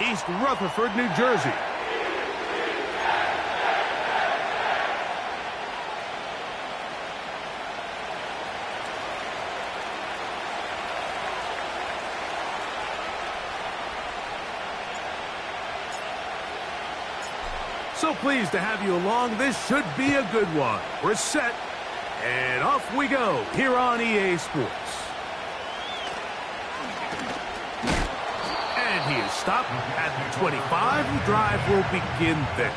East Rutherford, New Jersey. So pleased to have you along. This should be a good one. We're set, and off we go here on EA Sports. And he is stopped at the 25. The drive will begin there.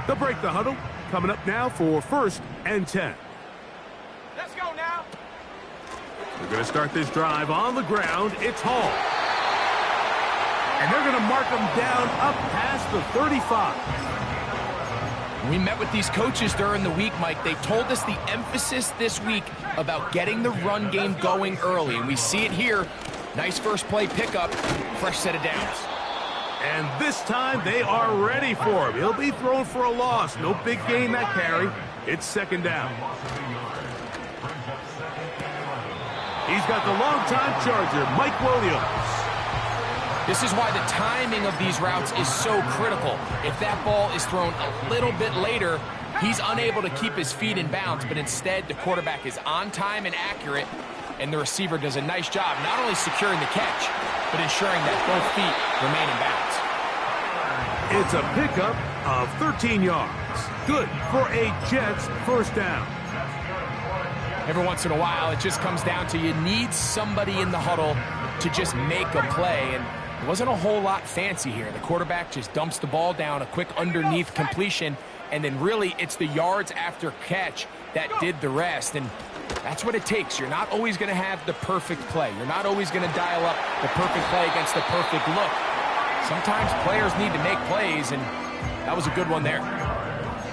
They'll break the huddle. Coming up now for 1st and 10. They're going to start this drive on the ground. It's Hall. And they're going to mark him down up past the 35. We met with these coaches during the week, Mike. They told us the emphasis this week about getting the run game going early. And we see it here. Nice first play pickup. Fresh set of downs. And this time they are ready for him. He'll be thrown for a loss. No big gain that carry. It's 2nd down. He's got the longtime Charger, Mike Williams. This is why the timing of these routes is so critical. If that ball is thrown a little bit later, he's unable to keep his feet in bounds, but instead the quarterback is on time and accurate, and the receiver does a nice job not only securing the catch, but ensuring that both feet remain in bounds. It's a pickup of 13 yards. Good for a Jets 1st down. Every once in a while, it just comes down to you need somebody in the huddle to just make a play, and it wasn't a whole lot fancy here. The quarterback just dumps the ball down, a quick underneath completion, and then really it's the yards after catch that did the rest, and that's what it takes. You're not always going to have the perfect play. You're not always going to dial up the perfect play against the perfect look. Sometimes players need to make plays, and that was a good one there.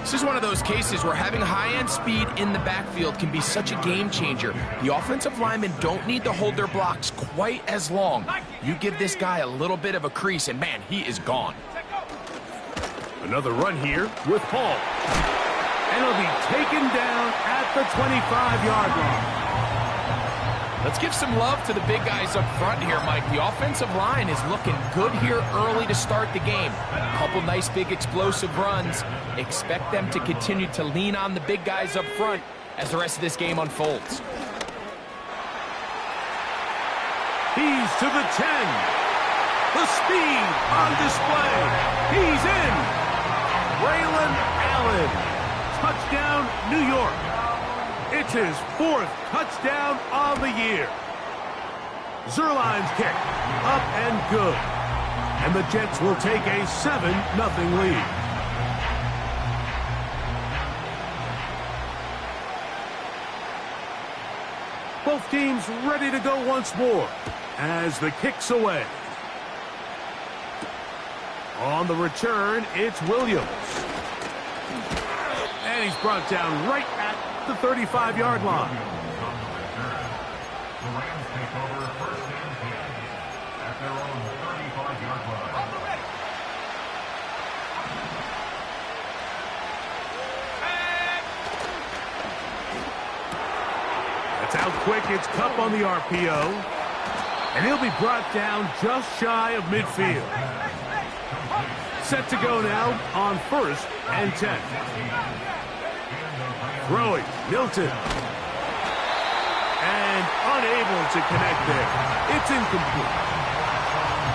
This is one of those cases where having high-end speed in the backfield can be such a game changer. The offensive linemen don't need to hold their blocks quite as long. You give this guy a little bit of a crease, and man, he is gone. Another run here with Hall. And he'll be taken down at the 25-yard line. Let's give some love to the big guys up front here, Mike. The offensive line is looking good here early to start the game. A couple nice big explosive runs. Expect them to continue to lean on the big guys up front as the rest of this game unfolds. He's to the 10. The speed on display. He's in. Braylon Allen. Touchdown, New York. It's his 4th touchdown of the year. Zerline's kick, up and good. And the Jets will take a 7-0 lead. Both teams ready to go once more as the kick's away. On the return, it's Williams. And he's brought down right at the 35-yard line. The Rams take over 1st and 10 at their own 35-yard line. That's out quick. It's Cup on the RPO. And he'll be brought down just shy of midfield. Set to go now on 1st and 10. Throwing, Milton. And unable to connect there. It's incomplete.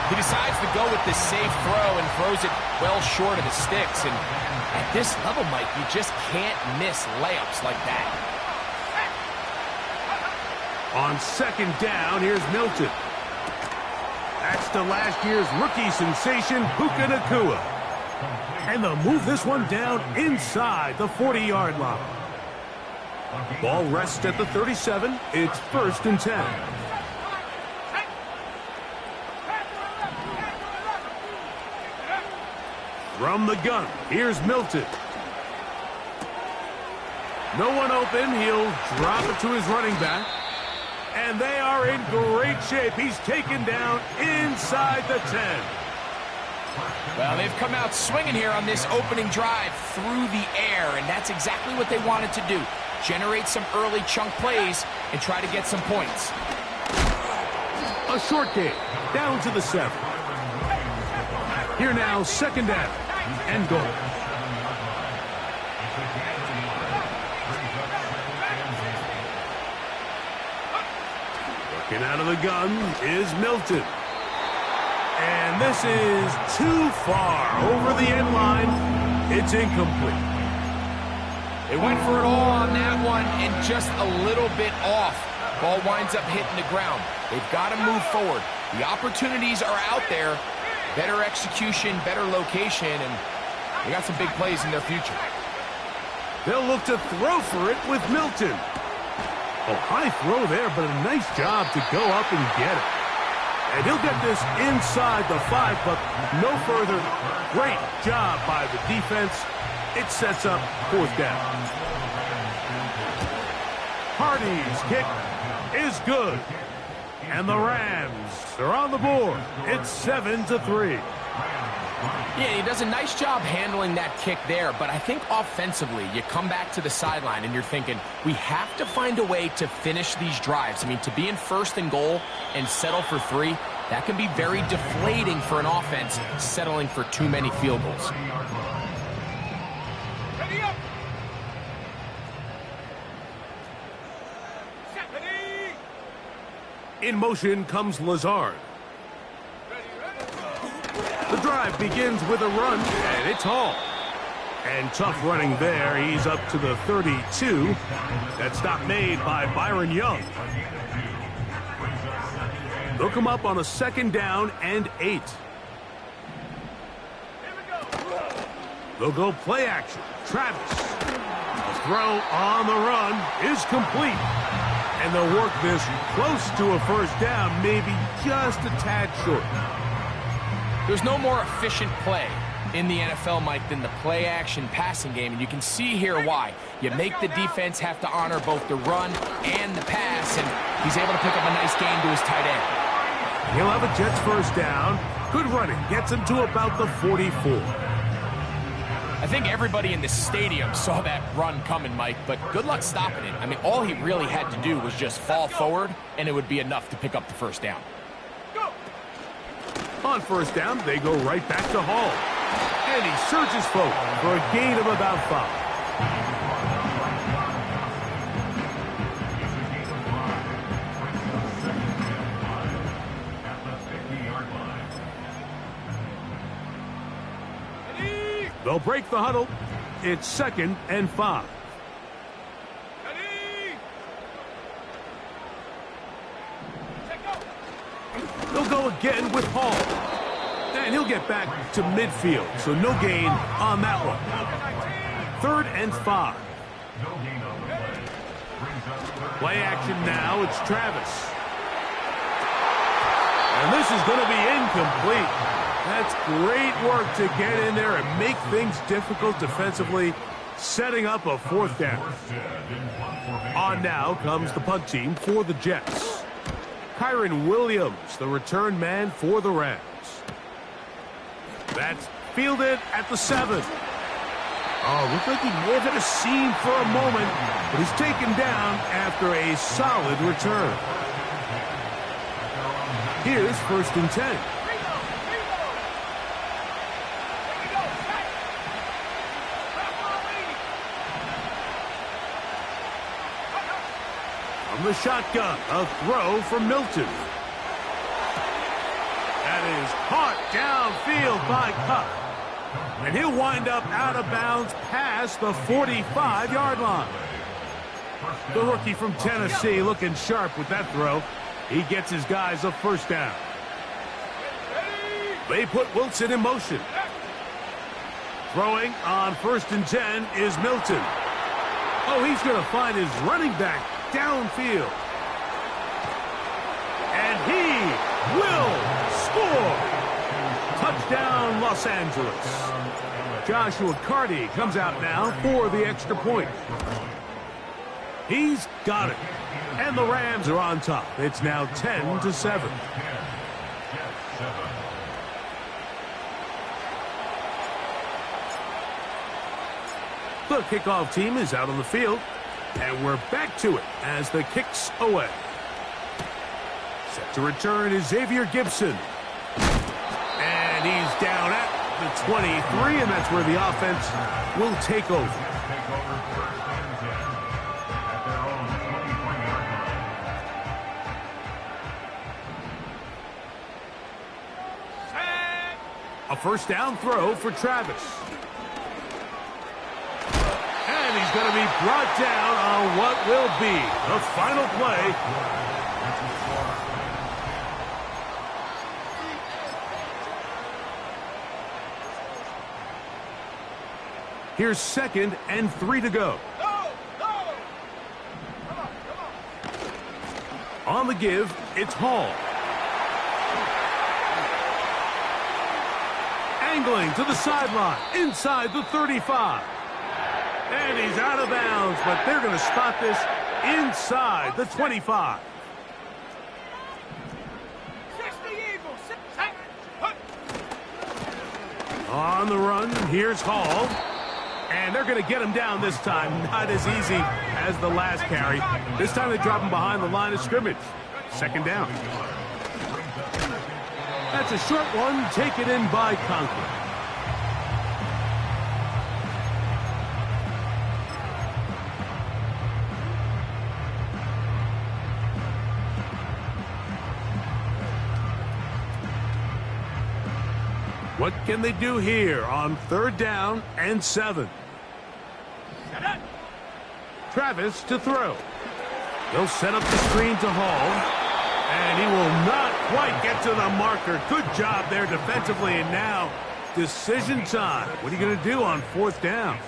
He decides to go with the safe throw and throws it well short of the sticks. And at this level, Mike, you just can't miss layups like that. On 2nd down, here's Milton. That's to last year's rookie sensation, Puka Nacua. And they'll move this one down inside the 40-yard line. Ball rests at the 37. It's 1st and 10. From the gun, here's Milton. No one open. He'll drop it to his running back. And they are in great shape. He's taken down inside the 10. Well, they've come out swinging here on this opening drive through the air, and that's exactly what they wanted to do. Generate some early chunk plays and try to get some points. A short game, down to the 7. Here now, second down and goal. Working out of the gun is Milton. And this is too far over the end line. It's incomplete. They went for it all on that one and just a little bit off. Ball winds up hitting the ground. They've got to move forward. The opportunities are out there. Better execution, better location, and they got some big plays in their future. They'll look to throw for it with Milton. Oh, high throw there, but a nice job to go up and get it. And he'll get this inside the 5, but no further. Great job by the defense. It sets up fourth down. Hardy's kick is good. And the Rams are on the board. It's 7-3. Yeah, he does a nice job handling that kick there, but I think offensively, you come back to the sideline and you're thinking, we have to find a way to finish these drives. I mean, to be in first and goal and settle for 3, that can be very deflating for an offense settling for too many field goals. Ready up. In motion comes Lazard. The drive begins with a run, and it's Hall. And tough running there. He's up to the 32. That stop made by Byron Young. They'll come up on a second down and 8. They'll go play action. Travis. The throw on the run is complete. And they'll work this close to a first down, maybe just a tad short. There's no more efficient play in the NFL, Mike, than the play-action passing game, and you can see here why. You make the defense have to honor both the run and the pass, and he's able to pick up a nice gain to his tight end. He'll have a Jets first down. Good running. Gets him to about the 44. I think everybody in the stadium saw that run coming, Mike, but good luck stopping it. I mean, all he really had to do was just fall forward, and it would be enough to pick up the first down. On first down, they go right back to Hall. And he surges forward for a gain of about 5. They'll break the huddle. It's second and 5. They'll go again with Hall. And he'll get back to midfield, so no gain on that one. Third and 5. Play action now, it's Travis. And this is going to be incomplete. That's great work to get in there and make things difficult defensively, setting up a fourth down. On now comes the punt team for the Jets. Kyron Williams, the return man for the Rams. That's fielded at the 7. Oh, looked like he may have hit a seam for a moment, but he's taken down after a solid return. Here's first and 10. From the shotgun, a throw from Milton. That is caught downfield by Cup. And he'll wind up out of bounds past the 45-yard line. The rookie from Tennessee looking sharp with that throw. He gets his guys a first down. They put Wilson in motion. Throwing on first and 10 is Milton. Oh, he's going to find his running back downfield. And he will score. Touchdown, Los Angeles. Joshua Carty comes out now for the extra point. He's got it. And the Rams are on top. It's now 10-7. The kickoff team is out on the field, and we're back to it as the kick's away. Set to return is Xavier Gibson. And he's down at the 23, and that's where the offense will take over. A first down throw for Travis. And he's going to be brought down on what will be the final play. Here's 2nd and 3 to go. On the give, it's Hall. Angling to the sideline, inside the 35. And he's out of bounds, but they're going to spot this inside the 25. On the run, here's Hall. And they're going to get him down this time. Not as easy as the last carry. This time they drop him behind the line of scrimmage. 2nd down. That's a short one, taken in by Conklin. What can they do here on 3rd down and 7? Travis to throw. They'll set up the screen to Hall. And he will not quite get to the marker. Good job there defensively. And now, decision time. What are you going to do on 4th down?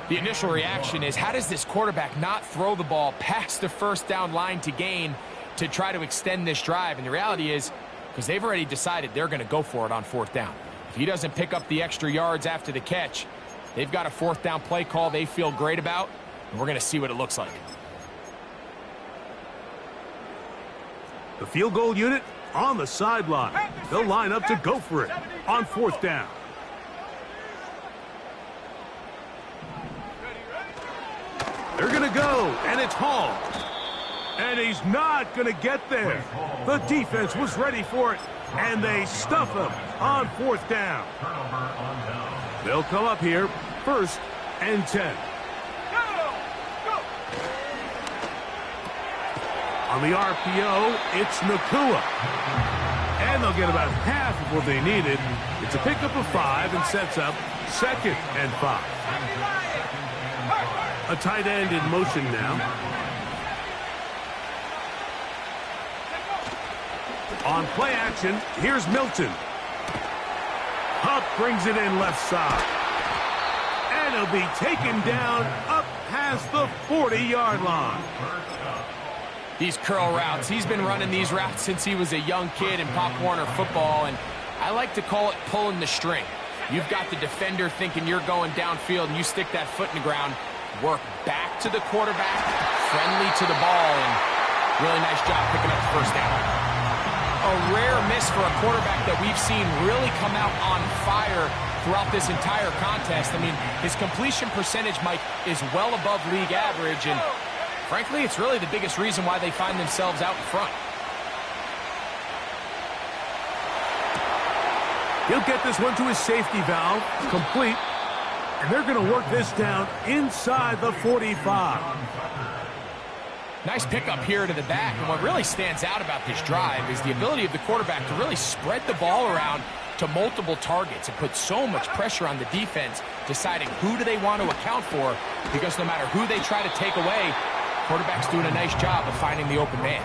The initial reaction is, how does this quarterback not throw the ball past the 1st down line to gain to try to extend this drive? And the reality is, because they've already decided they're going to go for it on 4th down. If he doesn't pick up the extra yards after the catch, they've got a 4th down play call they feel great about, and we're going to see what it looks like. The field goal unit on the sideline. They'll line up to go for it on 4th down. They're going to go, and it's Hall. And he's not going to get there. The defense was ready for it, and they stuff him on 4th down. They'll come up here, 1st and 10. On the RPO, it's Nakua. And they'll get about half of what they needed. It's a pickup of 5 and sets up 2nd and 5. A tight end in motion now. On play action, here's Milton. Hupp brings it in left side. And he'll be taken down up past the 40-yard line. These curl routes, he's been running these routes since he was a young kid in Pop Warner football, and I like to call it pulling the string. You've got the defender thinking you're going downfield, and you stick that foot in the ground, work back to the quarterback, friendly to the ball, and really nice job picking up the 1st down. A rare miss for a quarterback that we've seen really come out on fire throughout this entire contest. I mean, his completion percentage, Mike, is well above league average, and frankly, it's really the biggest reason why they find themselves out in front. He'll get this one to his safety valve, complete, and they're going to work this down inside the 45. Nice pickup here to the back, and what really stands out about this drive is the ability of the quarterback to really spread the ball around to multiple targets and put so much pressure on the defense, deciding who do they want to account for, because no matter who they try to take away, quarterback's doing a nice job of finding the open man.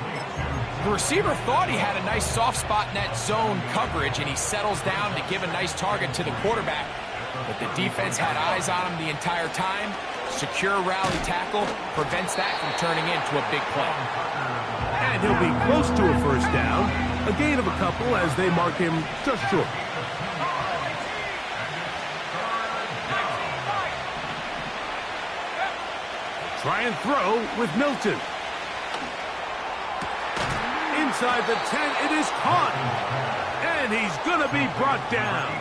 The receiver thought he had a nice soft spot in that zone coverage, and he settles down to give a nice target to the quarterback. But the defense had eyes on him the entire time. Secure rally tackle prevents that from turning into a big play. And he'll be close to a 1st down. A gain of a couple as they mark him just short. Try and throw with Milton. Inside the 10, it is caught. And he's going to be brought down.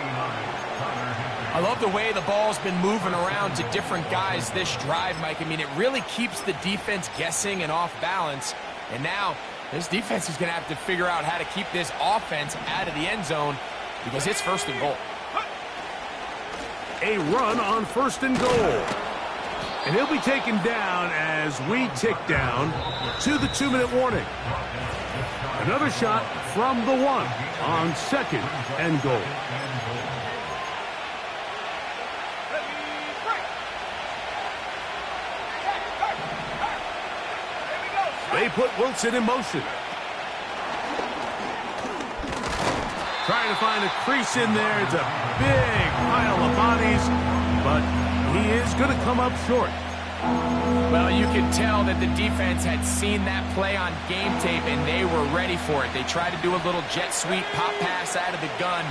I love the way the ball's been moving around to different guys this drive, Mike. I mean, it really keeps the defense guessing and off balance. And now this defense is going to have to figure out how to keep this offense out of the end zone because it's 1st and goal. A run on 1st and goal. And he'll be taken down as we tick down to the 2-minute warning. Another shot from the 1 on 2nd and goal. They put Wilson in motion. Trying to find a crease in there. It's a big pile of bodies, but he is going to come up short. Well, you can tell that the defense had seen that play on game tape, and they were ready for it. They tried to do a little jet sweep pop pass out of the gun.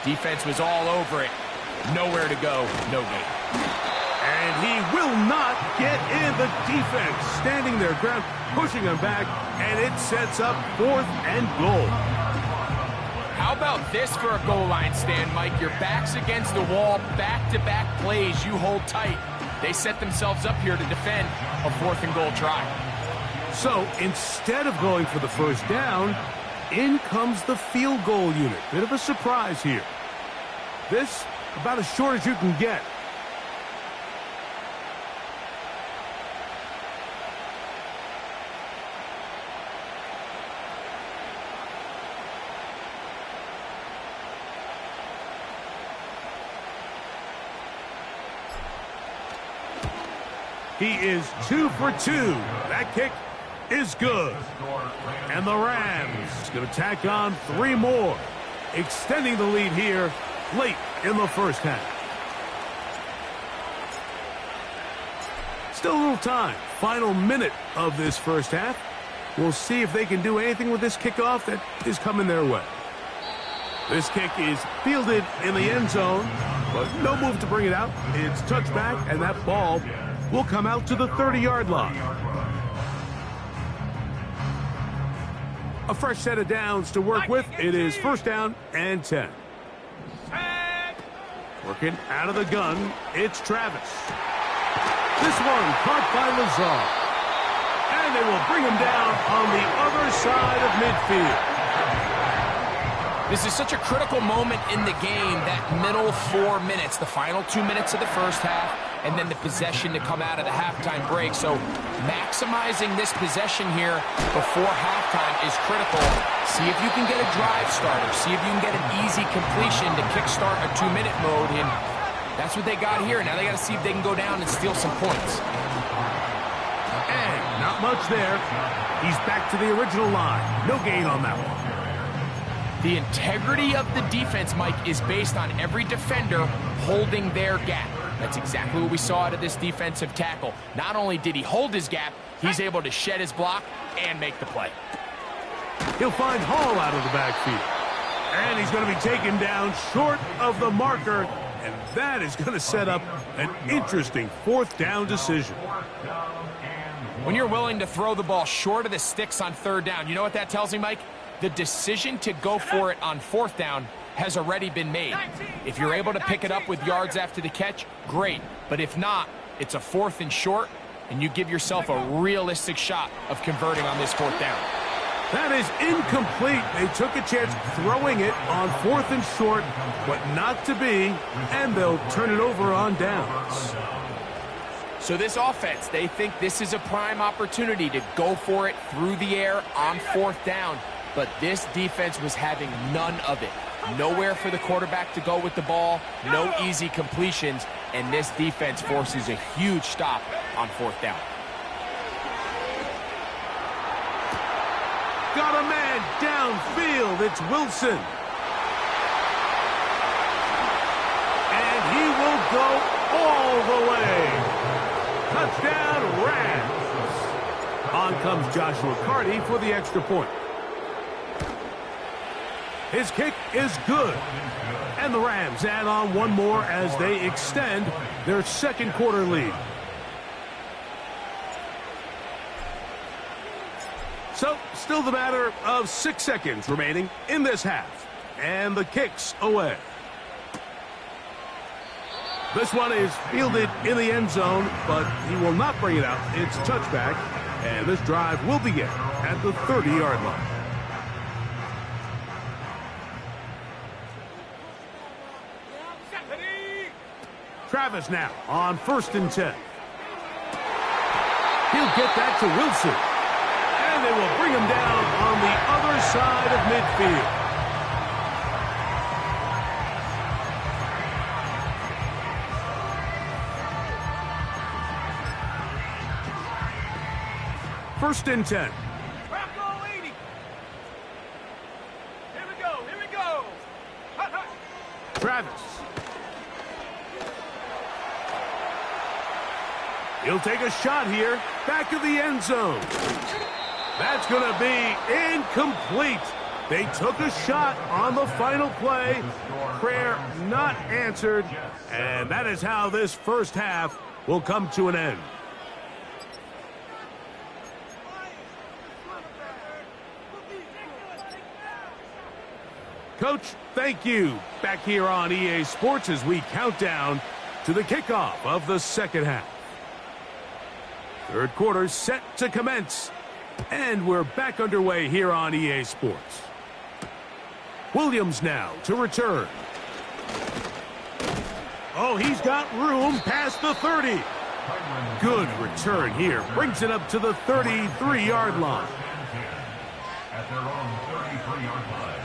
Defense was all over it. Nowhere to go, no gain. And he will not get in. The defense standing their ground, pushing him back, and it sets up 4th and goal. How about this for a goal line stand, Mike? Your back's against the wall, back-to-back plays, you hold tight. They set themselves up here to defend a 4th and goal try. So instead of going for the 1st down, in comes the field goal unit. Bit of a surprise here. This about as short as you can get. He is 2 for 2. That kick is good. And the Rams going to tack on 3 more, extending the lead here late in the 1st half. Still a little time. Final minute of this 1st half. We'll see if they can do anything with this kickoff that is coming their way. This kick is fielded in the end zone, but no move to bring it out. It's touched back, and that ball will come out to the 30-yard line. A fresh set of downs to work with. It is 1st down and 10. Working out of the gun, it's Travis. This one caught by Lazar. And they will bring him down on the other side of midfield. This is such a critical moment in the game, that middle 4 minutes, the final 2 minutes of the 1st half, and then the possession to come out of the halftime break. So maximizing this possession here before halftime is critical. See if you can get a drive starter. See if you can get an easy completion to kickstart a 2-minute mode. And that's what they got here. Now they got to see if they can go down and steal some points. And not much there. He's back to the original line. No gain on that one. The integrity of the defense, Mike, is based on every defender holding their gap. That's exactly what we saw out of this defensive tackle. Not only did he hold his gap, he's able to shed his block and make the play. He'll find Hall out of the backfield. And he's going to be taken down short of the marker. And that is going to set up an interesting 4th down decision. When you're willing to throw the ball short of the sticks on 3rd down, you know what that tells me, Mike? The decision to go for it on 4th down has already been made. If you're able to pick it up with yards after the catch, great. But if not, it's a 4th and short, and you give yourself a realistic shot of converting on this 4th down. That is incomplete. They took a chance throwing it on 4th and short, but not to be, and they'll turn it over on downs. So this offense, they think this is a prime opportunity to go for it through the air on 4th down. But this defense was having none of it. Nowhere for the quarterback to go with the ball, no easy completions, and this defense forces a huge stop on 4th down. Got a man downfield. It's Wilson. And he will go all the way. Touchdown, Rams. On comes Joshua Carty for the extra point. His kick is good. And the Rams add on 1 more as they extend their 2nd quarter lead. So, still the matter of 6 seconds remaining in this half. And the kick's away. This one is fielded in the end zone, but he will not bring it out. It's touchback, and this drive will begin at the 30-yard line. Travis now on 1st and 10. He'll get that to Wilson. And they will bring him down on the other side of midfield. First and 10. Here we go, here we go. Travis. He'll take a shot here, back of the end zone. That's going to be incomplete. They took a shot on the final play. Prayer not answered, and that is how this first half will come to an end. Coach, thank you. Back here on EA Sports as we count down to the kickoff of the second half. Third quarter set to commence. And we're back underway here on EA Sports. Williams now to return. Oh, he's got room past the 30. Good return here. Brings it up to the 33-yard line. At their own 33-yard line.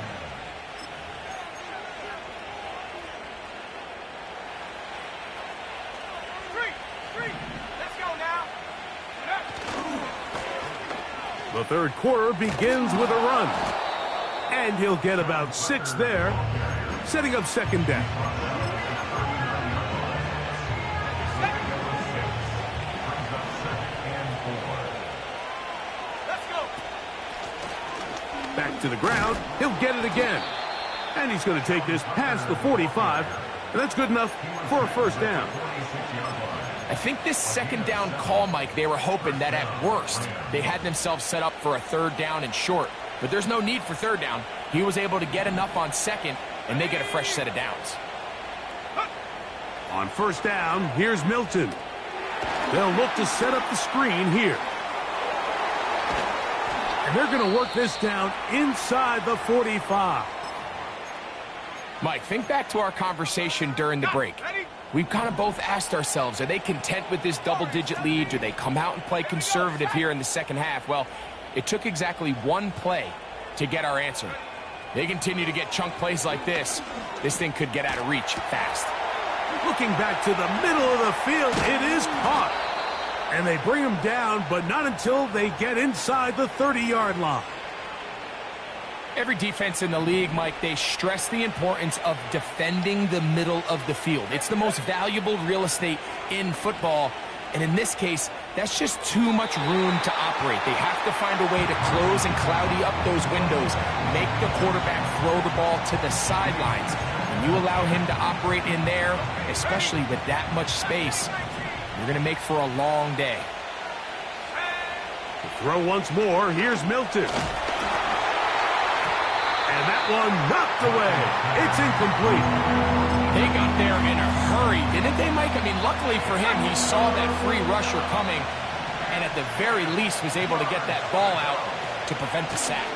The third quarter begins with a run. And he'll get about 6 there, setting up second down. Back to the ground. He'll get it again. And he's going to take this past the 45. And that's good enough for a first down. I think this second down call, Mike, they were hoping that at worst they had themselves set up for a third down and short. But there's no need for third down. He was able to get enough on second, and they get a fresh set of downs. On first down, here's Milton. They'll look to set up the screen here. And they're going to work this down inside the 45. Mike, think back to our conversation during the break. We've kind of both asked ourselves, are they content with this double-digit lead? Do they come out and play conservative here in the second half? Well, it took exactly one play to get our answer. They continue to get chunk plays like this. This thing could get out of reach fast. Looking back to the middle of the field, it is caught. And they bring him down, but not until they get inside the 30-yard line. Every defense in the league, Mike, they stress the importance of defending the middle of the field. It's the most valuable real estate in football. And in this case, that's just too much room to operate. They have to find a way to close and cloudy up those windows, make the quarterback throw the ball to the sidelines. When you allow him to operate in there, especially with that much space, you're going to make for a long day. To throw once more, here's Milton. And that one knocked away. It's incomplete. They got there in a hurry, didn't they, Mike? I mean, luckily for him, he saw that free rusher coming and at the very least was able to get that ball out to prevent the sack.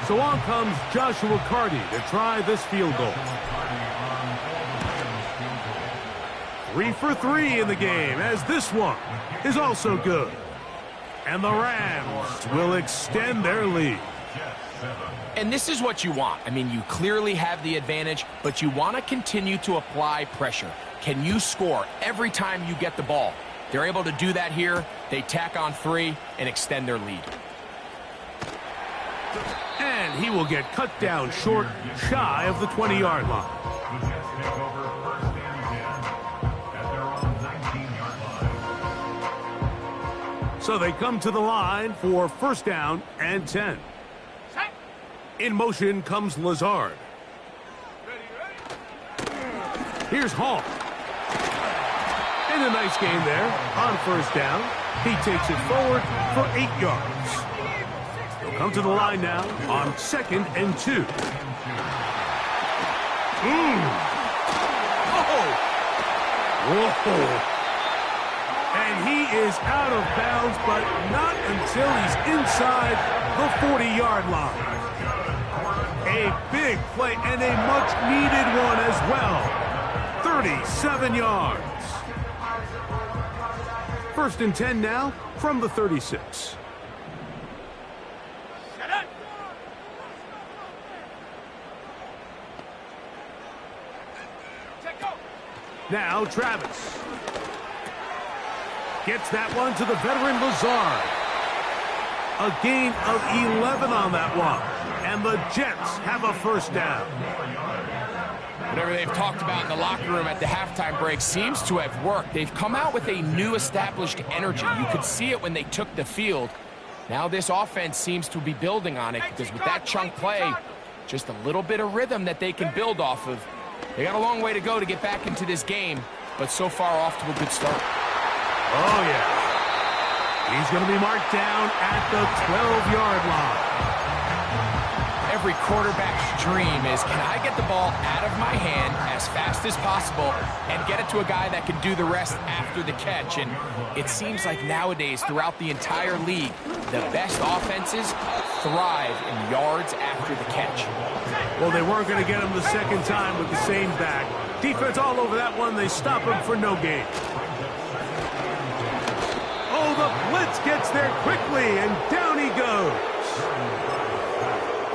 So on comes Joshua Carty to try this field goal. 3 for 3 in the game, as this one is also good. And the Rams will extend their lead. And this is what you want. I mean, you clearly have the advantage, but you want to continue to apply pressure. Can you score every time you get the ball? They're able to do that here. They tack on 3 and extend their lead. And he will get cut down short, shy of the 20-yard line. So they come to the line for first down and 10. In motion comes Lazard. Here's Hall. And a nice game there on first down. He takes it forward for 8 yards. They'll come to the line now on 2nd and 2. Whoa. And he is out of bounds, but not until he's inside the 40-yard line. A big play and a much-needed one as well. 37 yards. 1st and 10 now from the 36. Now Travis gets that one to the veteran Lazard. A gain of 11 on that one. And the Jets have a 1st down. Whatever they've talked about in the locker room at the halftime break seems to have worked. They've come out with a new established energy. You could see it when they took the field. Now this offense seems to be building on it because with that chunk play, just a little bit of rhythm that they can build off of. They got a long way to go to get back into this game, but so far off to a good start. Oh, yeah. He's going to be marked down at the 12-yard line. Every quarterback's dream is, can I get the ball out of my hand as fast as possible and get it to a guy that can do the rest after the catch? And it seems like nowadays, throughout the entire league, the best offenses thrive in yards after the catch. Well, they weren't going to get him the second time with the same back. Defense all over that one. They stop him for no gain. Oh, the blitz gets there quickly, and down he goes.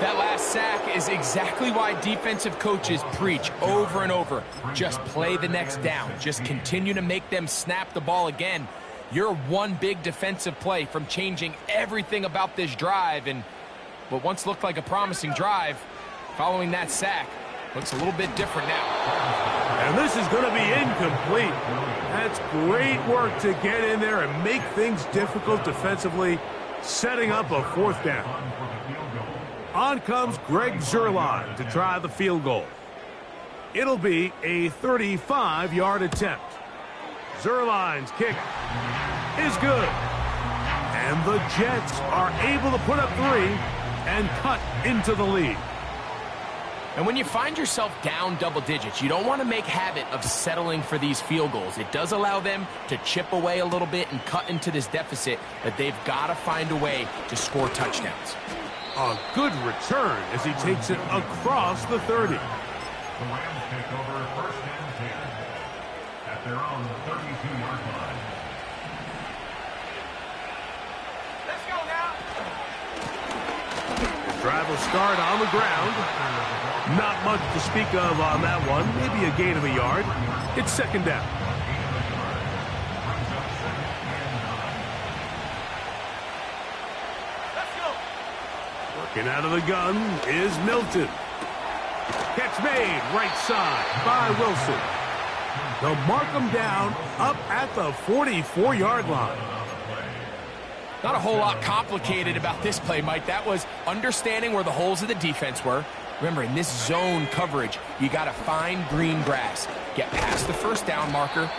That last sack is exactly why defensive coaches preach over and over. Just play the next down. Just continue to make them snap the ball again. You're one big defensive play from changing everything about this drive, and what once looked like a promising drive, following that sack, looks a little bit different now. And this is going to be incomplete. That's great work to get in there and make things difficult defensively, setting up a 4th down. On comes Greg Zuerlein to try the field goal. It'll be a 35-yard attempt. Zuerlein's kick is good. And the Jets are able to put up 3 and cut into the lead. And when you find yourself down double digits, you don't want to make habit of settling for these field goals. It does allow them to chip away a little bit and cut into this deficit, but they've got to find a way to score touchdowns. A good return as he takes it across the 30. The Rams take over 1st and 10 at their own 32-yard line. Let's go now. The drive will start on the ground. Not much to speak of on that one. Maybe a gain of a yard. It's 2nd down. Working out of the gun is Milton. Catch made right side by Wilson. They'll mark him down up at the 44-yard line. Not a whole lot complicated about this play, Mike. That was understanding where the holes of the defense were. Remember, in this zone coverage, you got to find green grass. Get past the 1st down marker,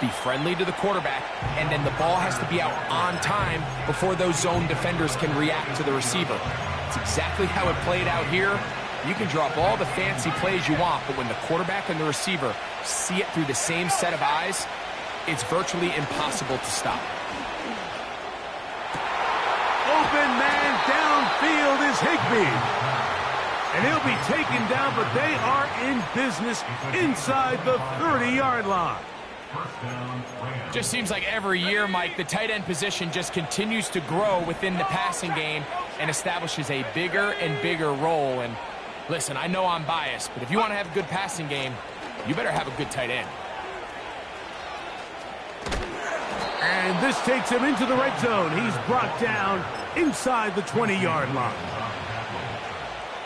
be friendly to the quarterback, and then the ball has to be out on time before those zone defenders can react to the receiver. It's exactly how it played out here. You can drop all the fancy plays you want, but when the quarterback and the receiver see it through the same set of eyes, it's virtually impossible to stop. Open man downfield is Higbee. And he'll be taken down, but they are in business inside the 30-yard line. Just seems like every year, Mike, the tight end position just continues to grow within the passing game and establishes a bigger and bigger role. And listen, I know I'm biased, but if you want to have a good passing game, you better have a good tight end. And this takes him into the red zone. He's brought down inside the 20-yard line.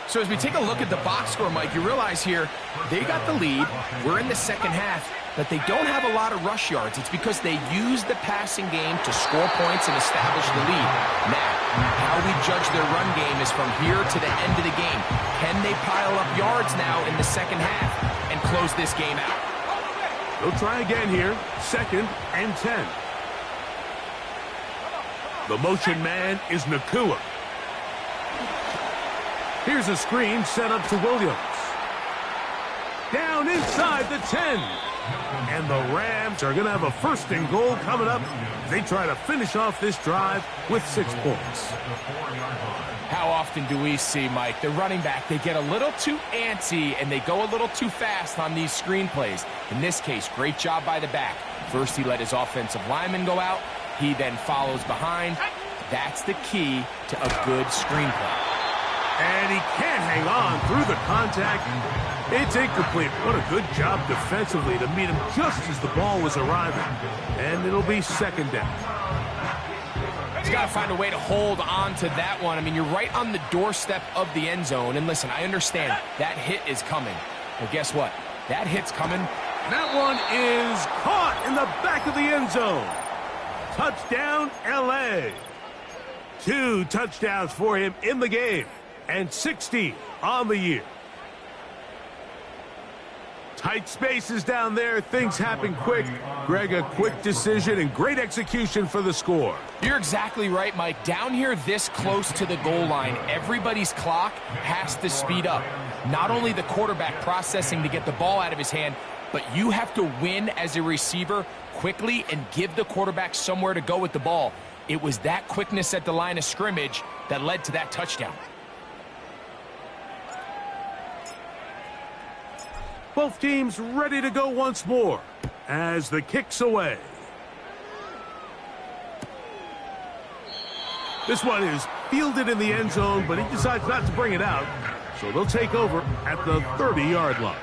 So as we take a look at the box score, Mike, you realize here they got the lead. We're in the 2nd half, but they don't have a lot of rush yards. It's because they use the passing game to score points and establish the lead. Now, how we judge their run game is from here to the end of the game. Can they pile up yards now in the 2nd half and close this game out? They'll try again here. 2nd and 10. The motion man is Nakua. Here's a screen set up to Williams. Down inside the 10. And the Rams are going to have a 1st and goal coming up. They try to finish off this drive with 6 points. How often do we see, Mike, the running back, they get a little too antsy and they go a little too fast on these screen plays. In this case, great job by the back. First, he let his offensive lineman go out. He then follows behind. That's the key to a good screen play. And he can't hang on through the contact. It's incomplete. What a good job defensively to meet him just as the ball was arriving. And it'll be 2nd down. He's got to find a way to hold on to that one. I mean, you're right on the doorstep of the end zone. And listen, I understand that hit is coming. Well, guess what? That hit's coming. That one is caught in the back of the end zone. Touchdown, LA. 2 touchdowns for him in the game. And 60 on the year. Tight spaces down there. Things happen quick. Greg, a quick decision and great execution for the score. You're exactly right, Mike. Down here this close to the goal line, everybody's clock has to speed up. Not only the quarterback processing to get the ball out of his hand, but you have to win as a receiver quickly and give the quarterback somewhere to go with the ball. It was that quickness at the line of scrimmage that led to that touchdown. Both teams ready to go once more as the kick's away. This one is fielded in the end zone, but he decides not to bring it out. So they'll take over at the 30-yard line.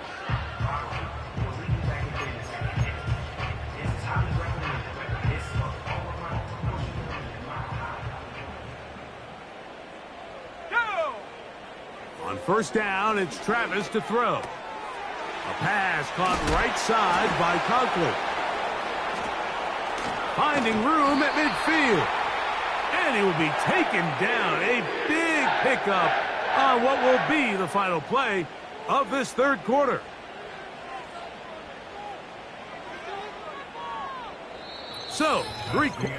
On 1st down, it's Travis to throw. A pass caught right side by Conklin. Finding room at midfield. And he will be taken down. A big pickup on what will be the final play of this 3rd quarter. So, 3 quarters.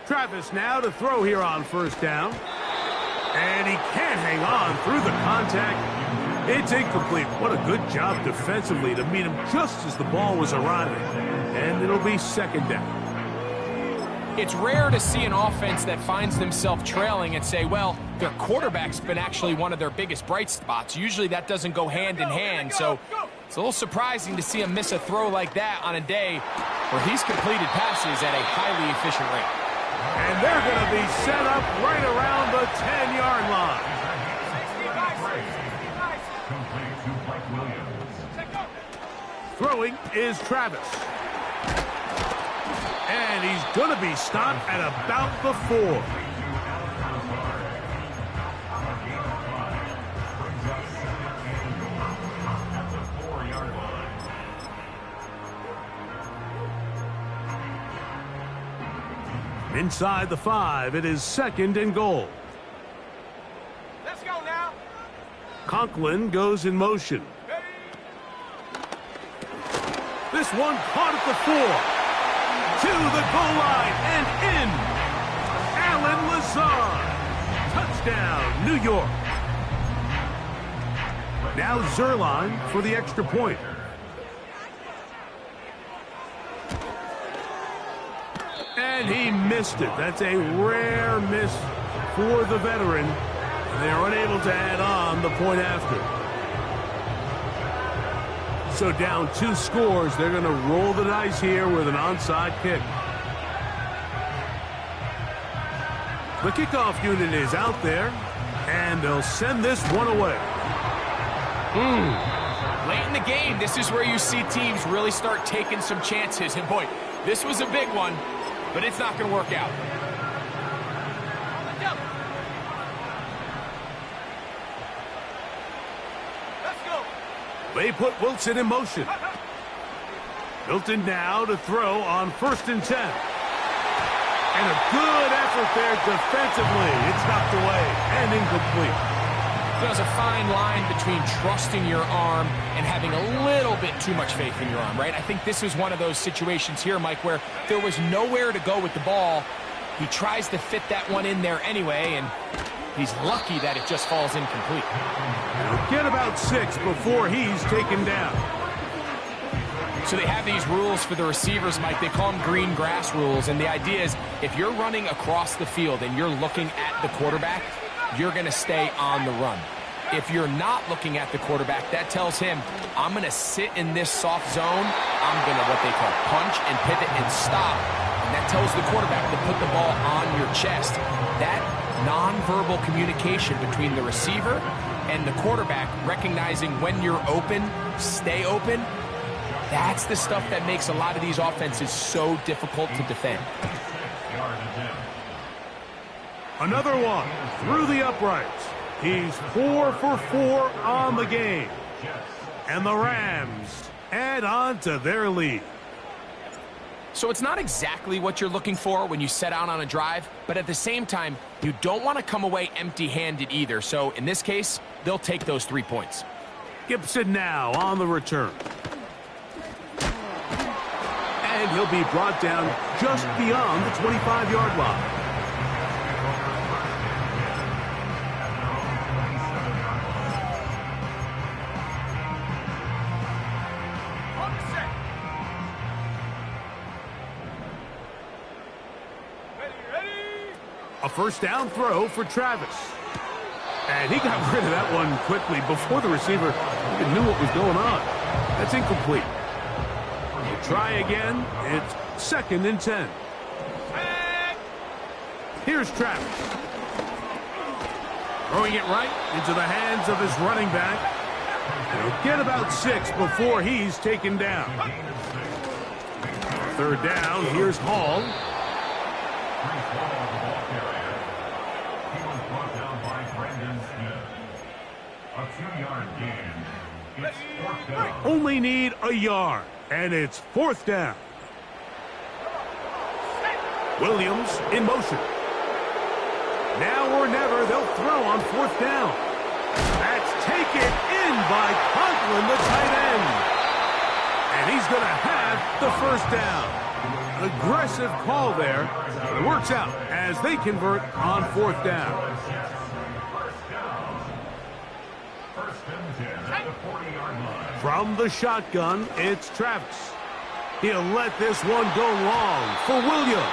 Travis now to throw here on 1st down. And he can't hang on through the contact. It's incomplete. What a good job defensively to meet him just as the ball was arriving. And it'll be 2nd down. It's rare to see an offense that finds themselves trailing and say, well, their quarterback's been actually one of their biggest bright spots. Usually that doesn't go hand in hand. So it's a little surprising to see him miss a throw like that on a day where he's completed passes at a highly efficient rate. And they're going to be set up right around the 10-yard line. Throwing is Travis. And he's going to be stopped at about the 4. Inside the 5, it is 2nd and goal. Let's go now. Conklin goes in motion. This one caught at the 4. To the goal line and in. Alan Lazard. Touchdown, New York. Now Zerline for the extra point. And he missed it. That's a rare miss for the veteran. And they're unable to add on the point after. So down 2 scores, they're going to roll the dice here with an onside kick. The kickoff unit is out there, and they'll send this one away. Late in the game, this is where you see teams really start taking some chances. And boy, this was a big one, but it's not going to work out. They put Wilson in motion. Milton now to throw on 1st and 10. And a good effort there defensively. It's knocked away and incomplete. There's a fine line between trusting your arm and having a little bit too much faith in your arm, right? I think this is one of those situations here, Mike, where there was nowhere to go with the ball. He tries to fit that one in there anyway, and he's lucky that it just falls incomplete. He'll get about 6 before he's taken down. So they have these rules for the receivers, Mike. They call them green grass rules, and the idea is if you're running across the field and you're looking at the quarterback, you're going to stay on the run. If you're not looking at the quarterback, that tells him, I'm going to sit in this soft zone. I'm going to what they call punch and pivot and stop. And that tells the quarterback to put the ball on your chest. That nonverbal communication between the receiver and the quarterback, recognizing when you're open, stay open, that's the stuff that makes a lot of these offenses so difficult to defend. Another one through the uprights. He's 4 for 4 on the game. And the Rams add on to their lead. So it's not exactly what you're looking for when you set out on a drive, but at the same time, you don't want to come away empty-handed either. So in this case, they'll take those 3 points. Gibson now on the return. And he'll be brought down just beyond the 25-yard line. A first down throw for Travis. And he got rid of that one quickly before the receiver even knew what was going on. That's incomplete. We'll try again. It's 2nd and 10. Here's Travis. Throwing it right into the hands of his running back. He'll get about 6 before he's taken down. 3rd down. Here's Hall. Only need a yard, and it's 4th down. Williams in motion. Now or never, they'll throw on 4th down. That's taken in by Conklin, the tight end. And he's going to have the 1st down. Aggressive call there. It works out as they convert on 4th down. From the shotgun, it's Travis. He'll let this one go long for Williams.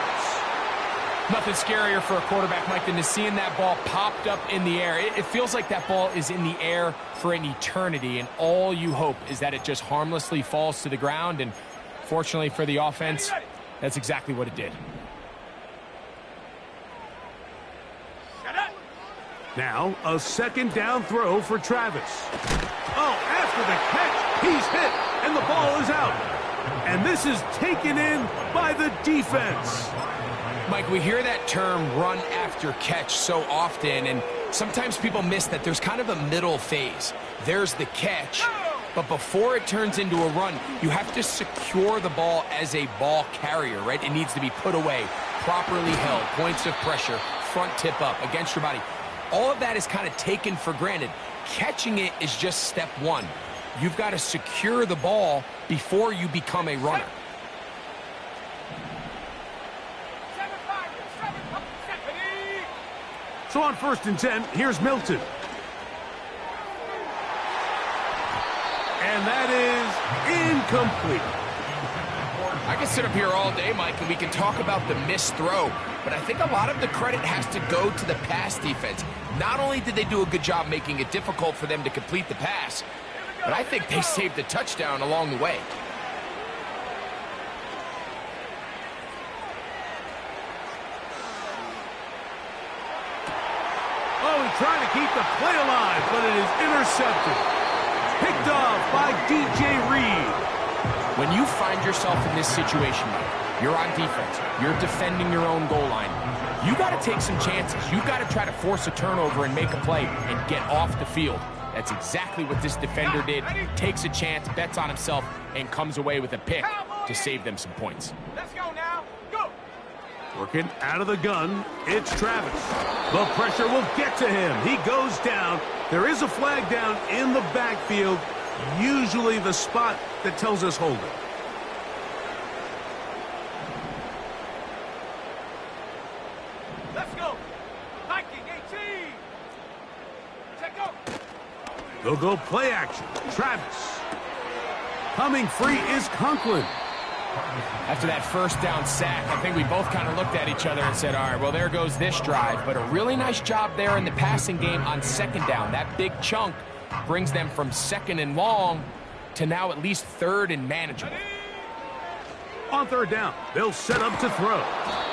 Nothing scarier for a quarterback, Mike, than to seeing that ball popped up in the air. It feels like that ball is in the air for an eternity, and all you hope is that it just harmlessly falls to the ground, and fortunately for the offense, that's exactly what it did. Now, a 2nd down throw for Travis. Oh, after the catch, he's hit, and the ball is out. And this is taken in by the defense. Mike, we hear that term run after catch so often, and sometimes people miss that there's kind of a middle phase. There's the catch, but before it turns into a run, you have to secure the ball as a ball carrier, right? It needs to be put away, properly held, points of pressure, front tip up against your body. All of that is kind of taken for granted. Catching it is just step 1. You've got to secure the ball before you become a runner. So on 1st and 10, here's Milton. And that is incomplete. I can sit up here all day, Mike, and we can talk about the missed throw, but I think a lot of the credit has to go to the pass defense. Not only did they do a good job making it difficult for them to complete the pass, but I think they saved a touchdown along the way. Oh, he tried to keep the play alive, but it is intercepted. Picked off by DJ Reed. When you find yourself in this situation, Mike, you're on defense, you're defending your own goal line, you got to take some chances. You got to try to force a turnover and make a play and get off the field. That's exactly what this defender did. Takes a chance, bets on himself, and comes away with a pick to save them some points. Let's go now. Go. Working out of the gun, it's Travis. The pressure will get to him. He goes down. There is a flag down in the backfield, usually the spot that tells us hold it. Let's go. Hiking 18. Check go. They'll go play action. Travis. Coming free is Conklin. After that first down sack, I think we both kind of looked at each other and said, all right, well, there goes this drive. But a really nice job there in the passing game on second down. That big chunk brings them from second and long to now at least third and manageable. On third down, they'll set up to throw.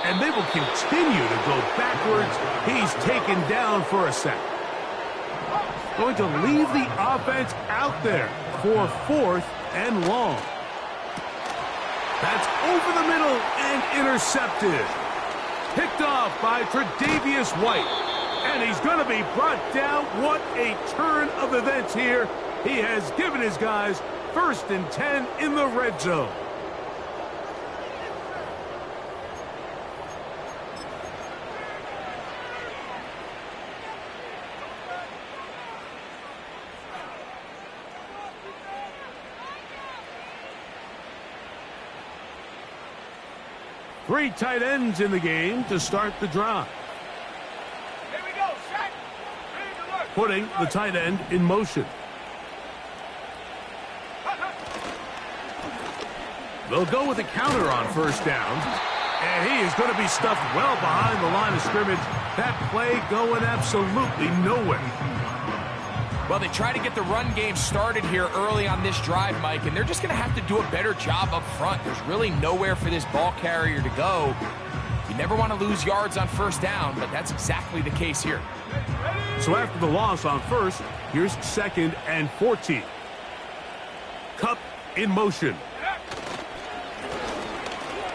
And they will continue to go backwards. He's taken down for a sack. Going to leave the offense out there for fourth and long. That's over the middle and intercepted. Picked off by Tre'Davious White. And he's going to be brought down. What a turn of events here. He has given his guys 1st and 10 in the red zone. Three tight ends in the game to start the drive. Here we go, Shaq. Ready to work. Putting the tight end in motion. They'll go with a counter on first down. And he is going to be stuffed well behind the line of scrimmage. That play going absolutely nowhere. Well, they try to get the run game started here early on this drive, Mike, and they're just going to have to do a better job up front. There's really nowhere for this ball carrier to go. You never want to lose yards on first down, but that's exactly the case here. So after the loss on first, here's 2nd and 14. Cup in motion.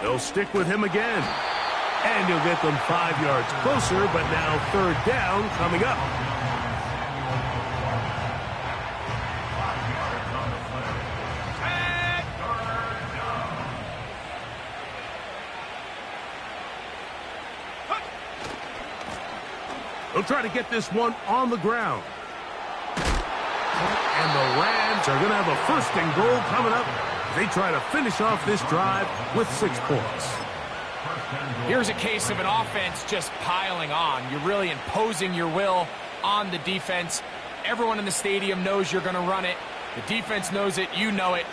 They'll stick with him again. And he'll get them 5 yards closer, but now third down coming up. They'll try to get this one on the ground. And the Rams are going to have a 1st and goal coming up. They try to finish off this drive with 6 points. Here's a case of an offense just piling on. You're really imposing your will on the defense. Everyone in the stadium knows you're going to run it. The defense knows it, you know it.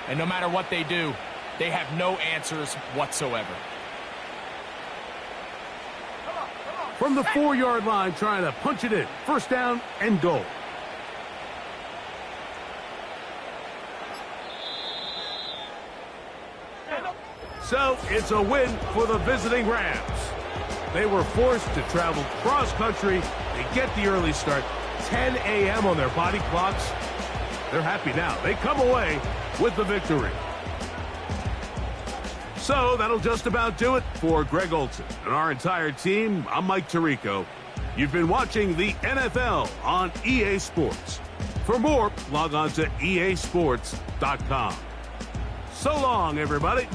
And no matter what they do, they have no answers whatsoever. From the 4-yard line, trying to punch it in. 1st down and goal. So it's a win for the visiting Rams. They were forced to travel cross-country. They get the early start. 10 a.m. on their body clocks. They're happy now. They come away with the victory. So that'll just about do it for Greg Olson and our entire team. I'm Mike Tirico. You've been watching the NFL on EA Sports. For more, log on to easports.com. So long, everybody.